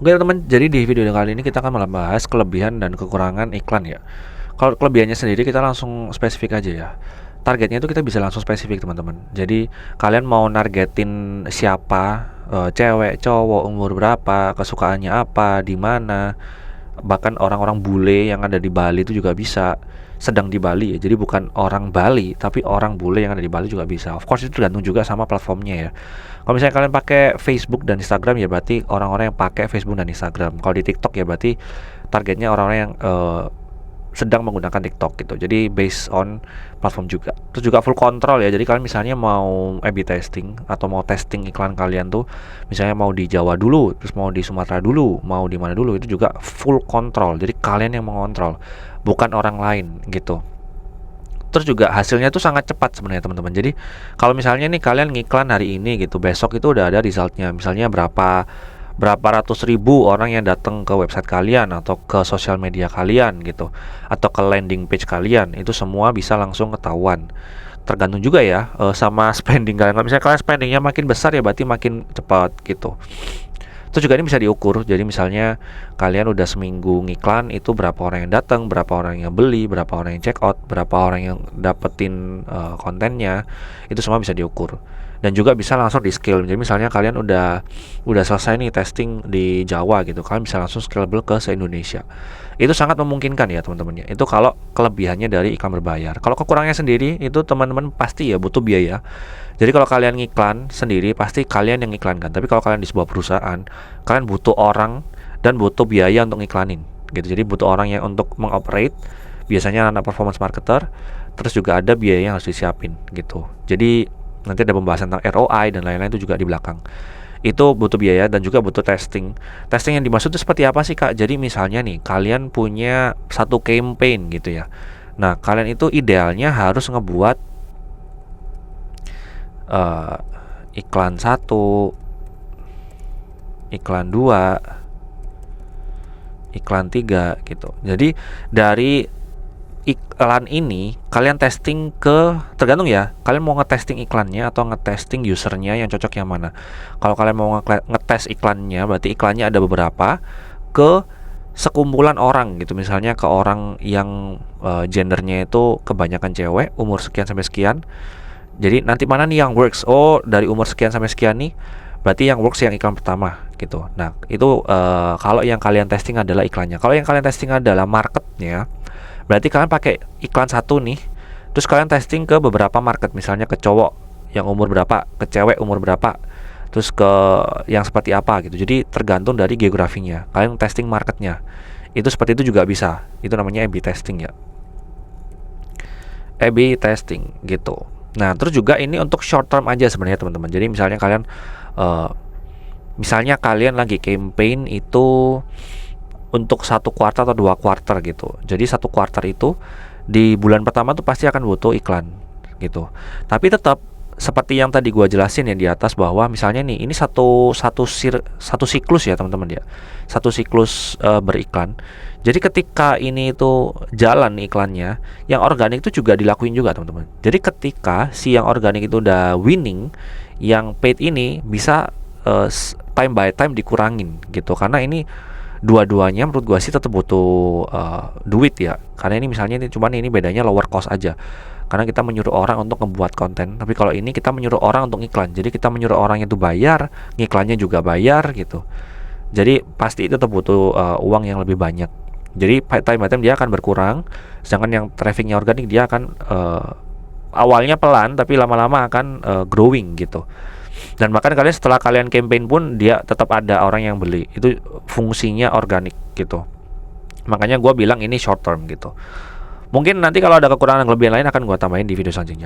Oke teman, jadi di video kali ini kita akan membahas kelebihan dan kekurangan iklan ya. Kalau kelebihannya sendiri kita langsung spesifik aja ya. Targetnya itu kita bisa langsung spesifik teman-teman. Jadi kalian mau nargetin siapa, cewek, cowok, umur berapa, kesukaannya apa, di mana. Bahkan orang-orang bule yang ada di Bali itu juga bisa. Sedang di Bali ya. Jadi bukan orang Bali, tapi orang bule yang ada di Bali juga bisa. Of course itu tergantung juga sama platformnya ya. Kalau misalnya kalian pakai Facebook dan Instagram ya berarti orang-orang yang pakai Facebook dan Instagram. Kalau di TikTok ya berarti targetnya orang-orang yang sedang menggunakan TikTok gitu. Jadi based on platform juga. Terus juga full control ya. Jadi kalian misalnya mau A/B testing atau mau testing iklan kalian tuh, misalnya mau di Jawa dulu, terus mau di Sumatera dulu, mau di mana dulu, itu juga full control. Jadi kalian yang mengontrol, bukan orang lain gitu. Terus juga hasilnya tuh sangat cepat sebenarnya teman-teman. Jadi kalau misalnya nih kalian ngiklan hari ini gitu, besok itu udah ada resultnya. Misalnya berapa ratus ribu orang yang datang ke website kalian atau ke sosial media kalian gitu, atau ke landing page kalian, itu semua bisa langsung ketahuan. Tergantung juga ya sama spending kalian. Kalau misalnya kalian spendingnya makin besar ya berarti makin cepat gitu. Terus juga ini bisa diukur. Jadi misalnya kalian udah seminggu ngiklan, itu berapa orang yang datang, berapa orang yang beli, berapa orang yang check out, berapa orang yang dapetin kontennya, itu semua bisa diukur. Dan juga bisa langsung di scale. Jadi misalnya kalian udah selesai nih testing di Jawa gitu, kalian bisa langsung scalable ke se-Indonesia. Itu sangat memungkinkan ya teman-teman ya. Itu kalau kelebihannya dari iklan berbayar. Kalau kekurangannya sendiri itu teman-teman pasti ya butuh biaya. Jadi kalau kalian ngiklan sendiri pasti kalian yang ngiklankan. Tapi kalau kalian di sebuah perusahaan, kalian butuh orang dan butuh biaya untuk ngiklanin gitu. Jadi butuh orang yang untuk mengoperate, biasanya anak performance marketer. Terus juga ada biaya yang harus disiapin gitu. Jadi nanti ada pembahasan tentang ROI dan lain-lain itu juga di belakang. Itu butuh biaya dan juga butuh testing. Testing yang dimaksud itu seperti apa sih Kak? Jadi misalnya nih kalian punya satu campaign gitu ya. Nah kalian itu idealnya harus ngebuat iklan 1, iklan 2, iklan 3 gitu. Jadi dari iklan ini kalian testing ke, tergantung ya, kalian mau ngetesting iklannya atau ngetesting usernya yang cocok yang mana. Kalau kalian mau ngetes iklannya, berarti iklannya ada beberapa ke sekumpulan orang gitu. Misalnya ke orang yang gendernya itu kebanyakan cewek, umur sekian sampai sekian. Jadi nanti mana nih yang works? Oh dari umur sekian sampai sekian nih, berarti yang works yang iklan pertama gitu. Nah itu kalau yang kalian testing adalah iklannya. Kalau yang kalian testing adalah marketnya, berarti kalian pakai iklan 1 nih, terus kalian testing ke beberapa market, misalnya ke cowok yang umur berapa, ke cewek umur berapa, terus ke yang seperti apa gitu. Jadi tergantung dari geografinya, kalian testing marketnya. Itu seperti itu juga bisa. Itu namanya A/B testing ya. A/B testing gitu. Nah terus juga ini untuk short term aja sebenarnya teman-teman. Jadi misalnya kalian lagi campaign itu untuk 1 kuartal atau 2 kuartal gitu. Jadi 1 kuartal itu di bulan pertama tuh pasti akan butuh iklan gitu. Tapi tetap seperti yang tadi gua jelasin ya di atas, bahwa misalnya nih ini satu siklus ya teman-teman ya. Satu siklus beriklan. Jadi ketika ini itu jalan iklannya, yang organik itu juga dilakuin juga teman-teman. Jadi ketika si yang organik itu udah winning, yang paid ini bisa time by time dikurangin gitu. Karena ini dua-duanya menurut gua sih tetap butuh duit ya. Karena ini misalnya ini bedanya lower cost aja. Karena kita menyuruh orang untuk membuat konten. Tapi kalau ini kita menyuruh orang untuk iklan. Jadi kita menyuruh orang itu bayar, ngiklannya juga bayar gitu. Jadi pasti itu tetap butuh uang yang lebih banyak. Jadi time by time dia akan berkurang. Sedangkan yang trafficnya organik dia akan awalnya pelan tapi lama-lama akan growing gitu. Dan bahkan setelah kalian campaign pun dia tetap ada orang yang beli. Itu fungsinya organik gitu. Makanya gue bilang ini short term gitu. Mungkin nanti kalau ada kekurangan dan kelebihan lain akan gue tambahin di video selanjutnya.